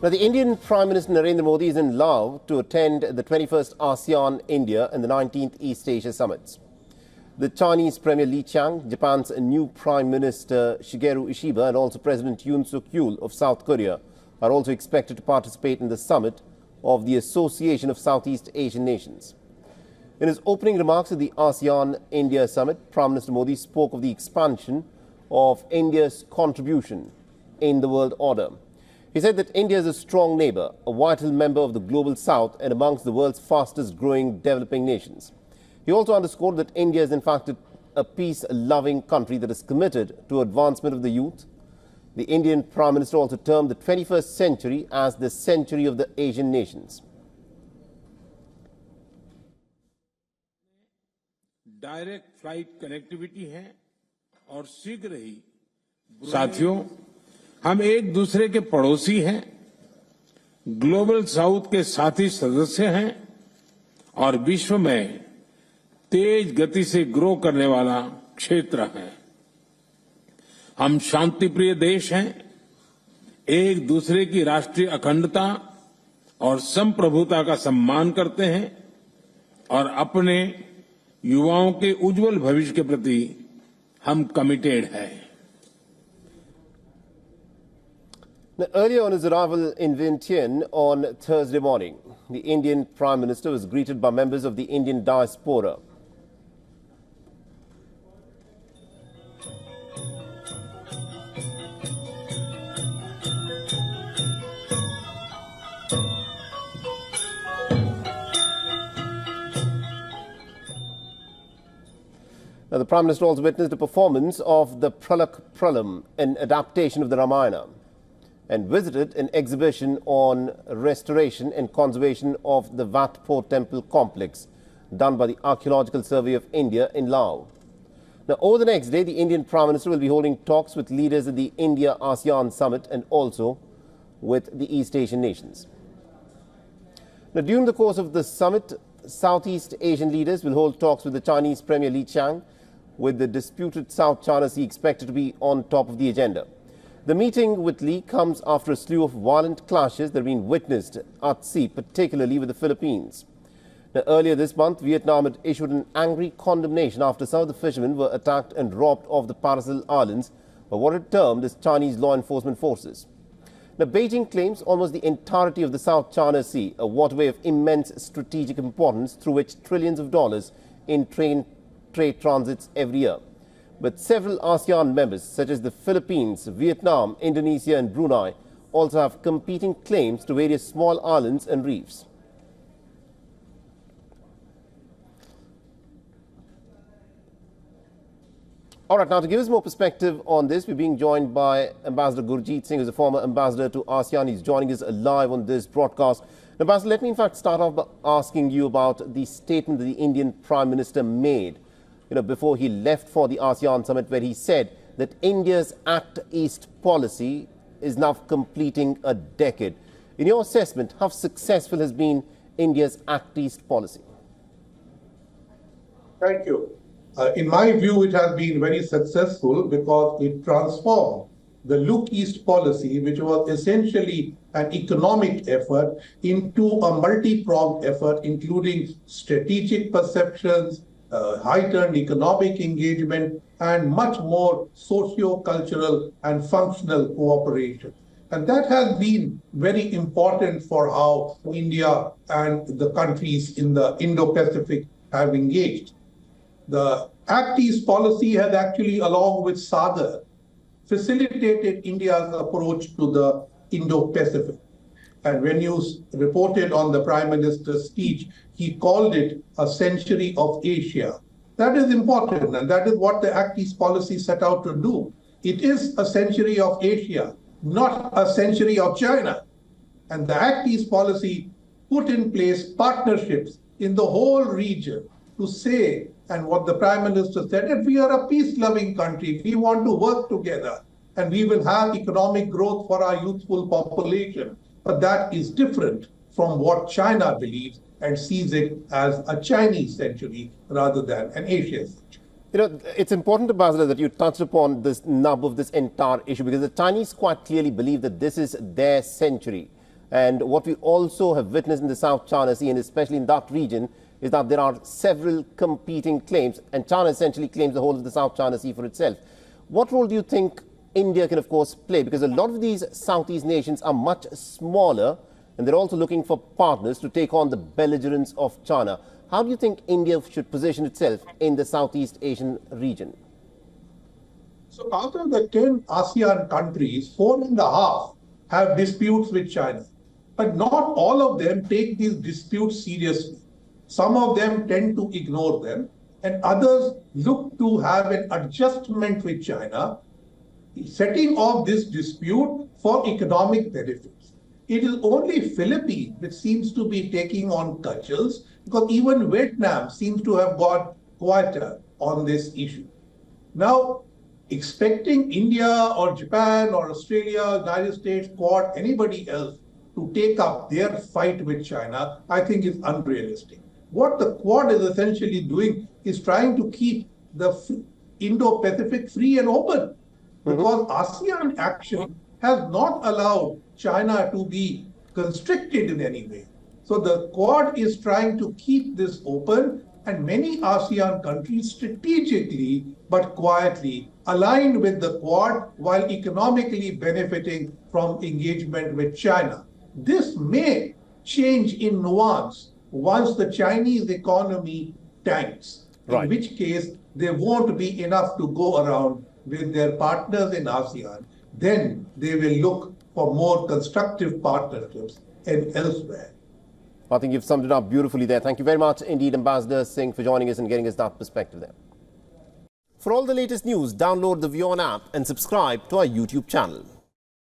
Now, the Indian Prime Minister Narendra Modi is in Laos to attend the 21st ASEAN-India and the 19th East Asia Summits. The Chinese Premier Li Qiang, Japan's new Prime Minister Shigeru Ishiba and also President Yoon Suk-yeol of South Korea are also expected to participate in the summit of the Association of Southeast Asian Nations. In his opening remarks at the ASEAN-India Summit, Prime Minister Modi spoke of the expansion of India's contribution in the world order. He said that India is a strong neighbor, a vital member of the global south and amongst the world's fastest growing developing nations. He also underscored that India is in fact a peace-loving country that is committed to advancement of the youth. The Indian Prime Minister also termed the 21st century as the century of the Asian nations. Direct flight connectivity है और शीघ्र ही साथियों हम एक दूसरे के पड़ोसी हैं, ग्लोबल साउथ के साथी सदस्य हैं और विश्व में तेज गति से ग्रो करने वाला क्षेत्र है। हम शांतिप्रिय देश हैं, एक दूसरे की राष्ट्रीय अखंडता और संप्रभुता का सम्मान करते हैं और अपने युवाओं के उज्जवल भविष्य के प्रति हम कमिटेड हैं। Now, earlier on his arrival in Vientiane on Thursday morning, the Indian Prime Minister was greeted by members of the Indian diaspora. Now, the Prime Minister also witnessed a performance of the Pralak Pralam, an adaptation of the Ramayana, and visited an exhibition on restoration and conservation of the Vatpur temple complex done by the Archaeological Survey of India in Laos. Now, over the next day, the Indian Prime Minister will be holding talks with leaders at the India-ASEAN Summit and also with the East Asian nations. Now, during the course of the summit, Southeast Asian leaders will hold talks with the Chinese Premier Li Qiang, with the disputed South China Sea expected to be on top of the agenda. The meeting with Li comes after a slew of violent clashes that have been witnessed at sea, particularly with the Philippines. Now, earlier this month, Vietnam had issued an angry condemnation after some of the fishermen were attacked and robbed of the Paracel Islands by what it termed as Chinese law enforcement forces. Now, Beijing claims almost the entirety of the South China Sea, a waterway of immense strategic importance through which trillions of dollars in trade transits every year. But several ASEAN members, such as the Philippines, Vietnam, Indonesia and Brunei, also have competing claims to various small islands and reefs. All right, now to give us more perspective on this, we're being joined by Ambassador Gurjeet Singh, who's a former ambassador to ASEAN. He's joining us live on this broadcast. Ambassador, let me in fact start off by asking you about the statement that the Indian Prime Minister made before he left for the ASEAN Summit, where he said that India's Act East policy is now completing a decade. In your assessment, how successful has been India's Act East policy? Thank you. In my view, it has been very successful because it transformed the Look East policy, which was essentially an economic effort, into a multi-pronged effort, including strategic perceptions, heightened economic engagement, and much more socio-cultural and functional cooperation. And that has been very important for how India and the countries in the Indo-Pacific have engaged. The Act East policy has actually, along with SAGAR, facilitated India's approach to the Indo-Pacific. And when you reported on the Prime Minister's speech, he called it a century of Asia. That is important, and that is what the Act East policy set out to do. It is a century of Asia, not a century of China. And the Act East policy put in place partnerships in the whole region to say, and what the Prime Minister said, that we are a peace-loving country. We want to work together, and we will have economic growth for our youthful population. But that is different from what China believes and sees it as a Chinese century rather than an Asian century. It's important, Ambassador, that you touched upon this nub of this entire issue, because the Chinese quite clearly believe that this is their century. And what we also have witnessed in the South China Sea, and especially in that region, is that there are several competing claims, and China essentially claims the whole of the South China Sea for itself. What role do you think India can, of course, play? Because a lot of these Southeast nations are much smaller, and they're also looking for partners to take on the belligerence of China. How do you think India should position itself in the Southeast Asian region? So out of the 10 ASEAN countries, 4.5 have disputes with China. But not all of them take these disputes seriously. Some of them tend to ignore them, and others look to have an adjustment with China, setting off this dispute for economic benefits. It is only Philippines which seems to be taking on cudgels, because even Vietnam seems to have got quieter on this issue. Now, expecting India or Japan or Australia, United States, Quad, anybody else to take up their fight with China, I think is unrealistic. What the Quad is essentially doing is trying to keep the Indo-Pacific free and open, because ASEAN action has not allowed China to be constricted in any way. So the Quad is trying to keep this open, and many ASEAN countries strategically but quietly aligned with the Quad while economically benefiting from engagement with China. This may change in nuance once the Chinese economy tanks, in which case there won't be enough to go around with their partners in ASEAN. Then they will look for more constructive partnerships and elsewhere. I think you've summed it up beautifully there. Thank you very much indeed, Ambassador Singh, for joining us and getting us that perspective there. For all the latest news, download the WION app and subscribe to our YouTube channel.